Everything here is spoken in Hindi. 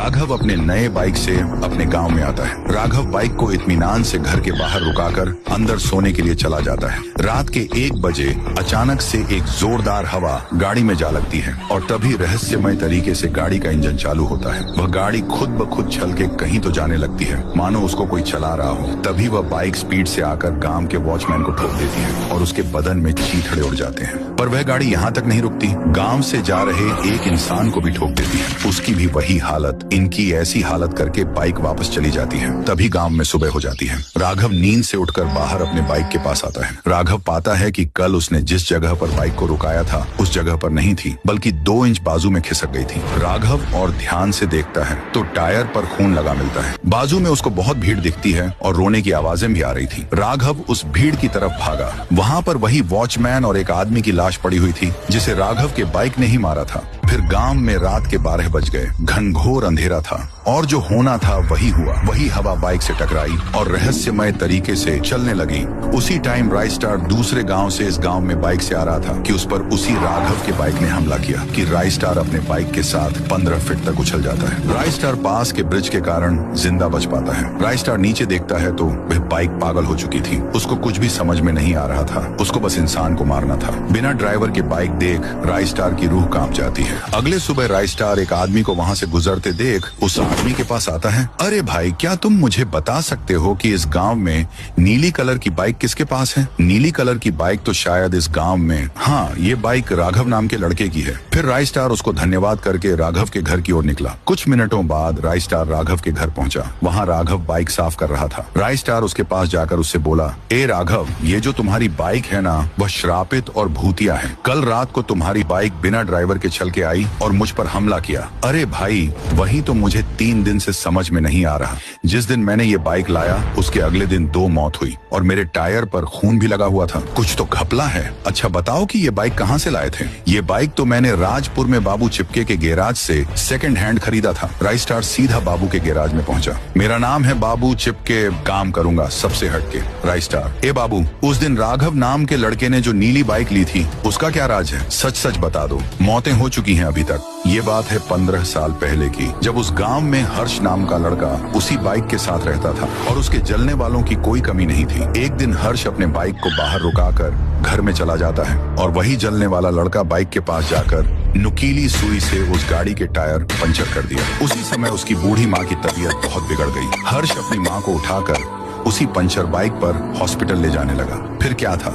राघव अपने नए बाइक से अपने गांव में आता है। राघव बाइक को इत्मीनान से घर के बाहर रुकाकर अंदर सोने के लिए चला जाता है। रात के 1 बजे अचानक से एक जोरदार हवा गाड़ी में जा लगती है और तभी रहस्यमय तरीके से गाड़ी का इंजन चालू होता है। वह गाड़ी खुद ब खुद चल के कहीं तो जाने लगती है, मानो उसको कोई चला रहा हो। तभी वह बाइक स्पीड से आकर गांव के वॉचमैन को ठोक देती है और उसके बदन में चीथड़े उड़ जाते हैं। पर वह गाड़ी यहाँ तक नहीं रुकती, गांव से जा रहे एक इंसान को भी ठोक देती है। उसकी भी वही हालत। इनकी ऐसी हालत करके बाइक वापस चली जाती है। तभी गांव में सुबह हो जाती है। राघव नींद से उठकर बाहर अपने बाइक के पास आता है। राघव पाता है कि कल उसने जिस जगह पर बाइक को रुकाया था उस जगह पर नहीं थी, बल्कि 2 इंच बाजू में खिसक गई थी। राघव और ध्यान से देखता है तो टायर पर खून लगा मिलता है। बाजू में उसको बहुत भीड़ दिखती है और रोने की आवाजें भी आ रही थी। राघव उस भीड़ की तरफ भागा। वहाँ पर वही वॉचमैन और एक आदमी की लाश पड़ी हुई थी जिसे राघव के बाइक ने ही मारा था। फिर गांव में रात के 12 बज गए। घनघोर अंधेरा था और जो होना था वही हुआ। वही हवा बाइक से टकराई और रहस्यमय तरीके से चलने लगी। उसी टाइम राइस्टार दूसरे गांव से इस गांव में बाइक से आ रहा था कि उस पर उसी राघव के बाइक ने हमला किया कि राइस्टार अपने बाइक के साथ 15 फीट तक उछल जाता है। राइस्टार पास के ब्रिज के कारण जिंदा बच पाता है। राइस्टार नीचे देखता है तो वह बाइक पागल हो चुकी थी। उसको कुछ भी समझ में नहीं आ रहा था। उसको बस इंसान को मारना था। बिना ड्राइवर के बाइक देख राइस्टार की रूह कांप जाती है। अगले सुबह राइस्टार एक आदमी को वहाँ से गुजरते देख उस आदमी के पास आता है। अरे भाई, क्या तुम मुझे बता सकते हो कि इस गांव में नीली कलर की बाइक किसके पास है? नीली कलर की बाइक तो शायद इस गांव में, हाँ, ये बाइक राघव नाम के लड़के की है। फिर राइस्टार उसको धन्यवाद करके राघव के घर की ओर निकला। कुछ मिनटों बाद राइस्टार राघव के घर पहुंचा। वहाँ राघव बाइक साफ कर रहा था। राइस्टार उसके पास जाकर उससे बोला, ए राघव, ये जो तुम्हारी बाइक है ना, वह श्रापित और भूतिया है। कल रात को तुम्हारी बाइक बिना ड्राइवर के चल के आई और मुझ पर हमला किया। अरे भाई, वही तो मुझे 3 दिन से समझ में नहीं आ रहा। जिस दिन मैंने ये बाइक लाया उसके अगले दिन 2 मौत हुई और मेरे टायर पर खून भी लगा हुआ था। कुछ तो घपला है। अच्छा बताओ कि ये बाइक कहाँ से लाए थे? ये बाइक तो मैंने राजपुर में बाबू चिपके के गैराज से सेकंड हैंड खरीदा था। राइस्टार सीधा बाबू के गैराज में पहुंचा। मेरा नाम है बाबू चिपके, काम करूंगा सबसे हटके। राइस्टार, ए बाबू, उस दिन राघव नाम के लड़के ने जो नीली बाइक ली थी उसका क्या राज है? सच सच बता दो। मौतें हो चुकी हैं अभी तक। ये बात है 15 साल पहले की, जब उस गांव में हर्ष नाम का लड़का उसी बाइक के साथ रहता था और उसके जलने वालों की कोई कमी नहीं थी। एक दिन हर्ष अपने बाइक को बाहर रुकाकर घर में चला जाता है और वही जलने वाला लड़का बाइक के पास जाकर नुकीली सुई से उस गाड़ी के टायर पंचर कर दिया। उसी समय उसकी बूढ़ी माँ की तबीयत बहुत बिगड़ गई। हर्ष अपनी माँ को उठाकर उसी पंचर बाइक पर हॉस्पिटल ले जाने लगा। फिर क्या था?